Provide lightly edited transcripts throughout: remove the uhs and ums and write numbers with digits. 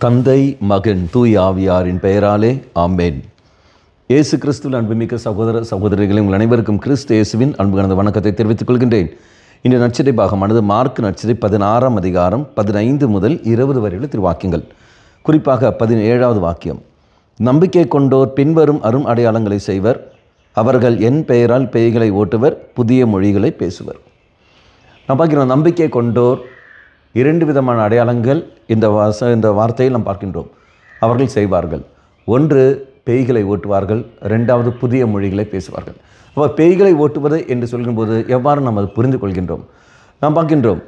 தந்தை, மகன், தூய் ஆவியாரின் பெயராலே ஆமென். இயேசு கிறிஸ்துவில் அன்புமிக்க சகோதர சகோதரிகளை உங்கள் அனைவருக்கும் கிறிஸ்து இயேசுவின் அன்பு கலந்த வணக்கத்தை தெரிவித்துக் கொள்கின்றேன். இந்த நற்செய்தி பாகமானது மார்க் நற்செய்தி 16ஆம் அதிகாரம் 15 முதல் 20 வரையுள்ள திருவாக்கியங்கள். குறிப்பாக 17வது வாக்கியம், நம்பிக்கை கொண்டோர் பின்வரும் அரும் அடையாளங்களை செய்வர், அவர்கள் என் பெயரால் பேய்களை ஓட்டுவர், புதிய மொழிகளை பேசுவர். நான் பார்க்கிறோம், நம்பிக்கை கொண்டோர் 2 விதமான அடையாளங்கள் இந்த வார்த்தையில் நாம் பார்க்கின்றோம். அவர்கள் செய்வார்கள். ஒன்று, பேய்களை ஓட்டுவார்கள். 2வது, புதிய மொழிகளை பேசுவார்கள். அப்போ பேய்களை ஓட்டுவது என்று சொல்லும்போது எவ்வாறு நாம் அதை புரிந்து கொள்கின்றோம்? நாம் பார்க்கின்றோம்,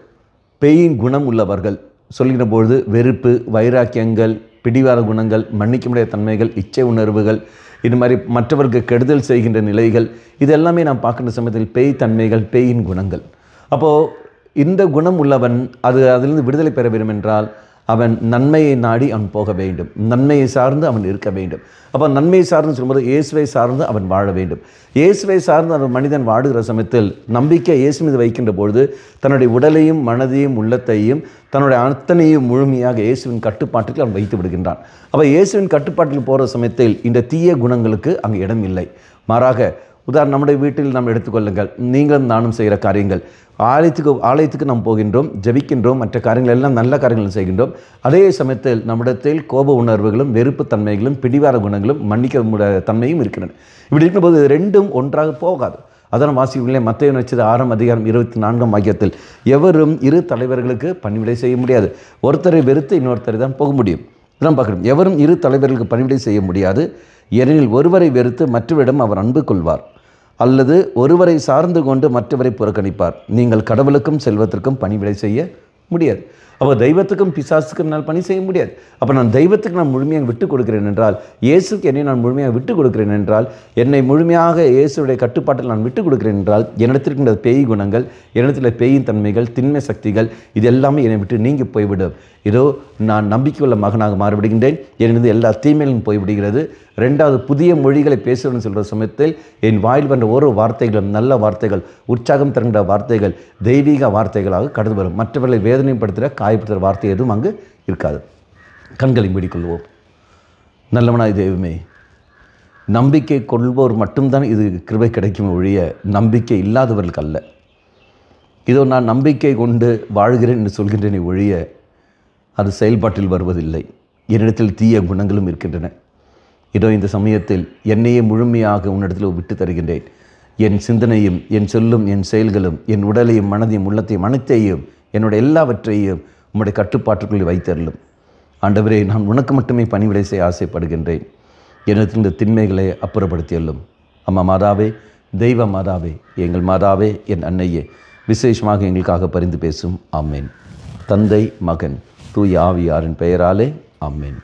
பேயின் குணம் உள்ளவர்கள் சொல்கின்ற பொழுது வெறுப்பு, வைராக்கியங்கள், பிடிவாத குணங்கள், மன்னிக்க முடியாத தன்மைகள், இச்சை உணர்வுகள், இது மாதிரி மற்றவருக்கு கெடுதல் செய்கின்ற நிலைகள், இது எல்லாமே நாம் பார்க்கின்ற சமயத்தில் பேய் தன்மைகள், பேயின் குணங்கள். அப்போது இந்த குணம் உள்ளவன் அதிலிருந்து விடுதலை பெற வேண்டும் என்றால் அவன் நன்மையை நாடி அவன் போக வேண்டும், நன்மையை சார்ந்து அவன் இருக்க வேண்டும். அப்போ நன்மையை சார்ந்து சொல்லும்போது இயேசுவை சார்ந்து அவன் வாழ வேண்டும். இயேசுவை சார்ந்து அந்த மனிதன் வாடுகிற சமயத்தில் நம்பிக்கை இயேசு மீது வைக்கின்ற பொழுது தன்னுடைய உடலையும் மனதையும் உள்ளத்தையும் தன்னுடைய அத்தனையும் முழுமையாக இயேசுவின் கட்டுப்பாட்டுக்கு அவன் வைத்து விடுகின்றான். அப்போ இயேசுவின் கட்டுப்பாட்டில் போகிற சமயத்தில் இந்த தீய குணங்களுக்கு அங்கே இடம் இல்லை. மாறாக உதாரணம், நம்முடைய வீட்டில் நாம் எடுத்துக்கொள்ளுங்கள், நீங்களும் நானும் செய்கிற காரியங்கள், ஆலயத்துக்கு நாம் போகின்றோம், ஜெபிக்கின்றோம், மற்ற காரியங்கள் எல்லாம் நல்ல காரியங்களும் செய்கின்றோம். அதே சமயத்தில் நம்மிடத்தில் கோப உணர்வுகளும், வெறுப்பு தன்மைகளும், பிடிவார குணங்களும், மன்னிக்க முடியாத தன்மையும் இருக்கின்றன. இப்படி இருக்கும்போது ரெண்டும் ஒன்றாக போகாது. அதான் வாசிக்கவில்லை, மத்தேயு நற்செய்தி 6ஆம் அதிகாரம் 24ஆம் வாக்கியத்தில், எவரும் இரு தலைவர்களுக்கு பணிவிடை செய்ய முடியாது, ஒருத்தரை வெறுத்து இன்னொருத்தரை தான் போக முடியும். இதெல்லாம் பார்க்குறோம். எவரும் இரு தலைவர்களுக்கு பணிவிடை செய்ய முடியாது, ஏனெனில் ஒருவரை வெறுத்து மற்றவரிடம் அவர் அன்பு கொள்வார், அல்லது ஒருவரை சார்ந்து கொண்டு மற்றவரை புறக்கணிப்பார். நீங்கள் கடவுளுக்கும் செல்வத்திற்கும் பணிவிடை செய்ய முடியாது. அப்போ தெய்வத்துக்கும் பிசாசுக்கும் என்னால் பணி செய்ய முடியாது. அப்போ நான் தெய்வத்துக்கு நான் முழுமையாக விட்டு கொடுக்கிறேன் என்றால், இயேசுக்கு என்னை நான் முழுமையாக விட்டு கொடுக்கிறேன் என்றால், என்னை முழுமையாக இயேசுடைய கட்டுப்பாட்டில் நான் விட்டு கொடுக்கிறேன் என்றால், என்னிடத்திற்கின்ற பேய் குணங்கள், என்னிடத்தில் பேயின் தன்மைகள், திண்மை சக்திகள், இது எல்லாமே என்னை விட்டு நீங்கி போய்விடும். இதோ நான் நம்பிக்கையுள்ள மகனாக மாறிவிடுகின்றேன், என்னிருந்து எல்லா தீமையிலும் போய்விடுகிறது. 2வது, புதிய மொழிகளை பேசுகிறேன்னு சொல்கிற சமயத்தில் என் வாயில் வந்த ஒரு வார்த்தைகளும் நல்ல வார்த்தைகள், உற்சாகம் தருகின்ற வார்த்தைகள், தெய்வீக வார்த்தைகளாக கடந்து வரும். மற்றவர்களை வேதனைப்படுத்துகிற, காயப்படுத்துகிற வார்த்தை எதுவும் அங்கு இருக்காது. கண்களை மூடிக்கொள்வோம். நல்லவனாய் தெய்வமே, நம்பிக்கை கொள்வோர் மட்டும்தான் இது கிருபை கிடைக்கும் ஒழிய நம்பிக்கை இல்லாதவர்களுக்கு அல்ல. இதோ நான் நம்பிக்கை கொண்டு வாழ்கிறேன் என்று சொல்கின்றேனே ஒழிய அது செயல்பாட்டில் வருவதில்லை. என்னிடத்தில் தீய குணங்களும் இருக்கின்றன. இதோ இந்த சமயத்தில் என்னையே முழுமையாக உன்னிடத்தில் விட்டு தருகின்றேன். என் சிந்தனையும், என் சொல்லும், என் செயல்களும், என் உடலையும், மனதையும், உள்ளத்தையும், அனைத்தையும், என்னுடைய எல்லாவற்றையும் உம்முடைய கட்டுப்பாட்டுக்குள்ளே வைத்தருளும். ஆண்டவரே, நான் உனக்கு மட்டுமே பணிவிடை செய்ய ஆசைப்படுகின்றேன். என்னிடத்தில் இந்த திண்மைகளை அப்புறப்படுத்தியல்லும். அம்மா மாதாவே, தெய்வ மாதாவே, எங்கள் மாதாவே, என் அன்னையே, விசேஷமாக எங்களுக்காக பரிந்து பேசும். ஆமேன். தந்தை, மகன், தூய் ஆவியாரின் பெயராலே ஆமேன்.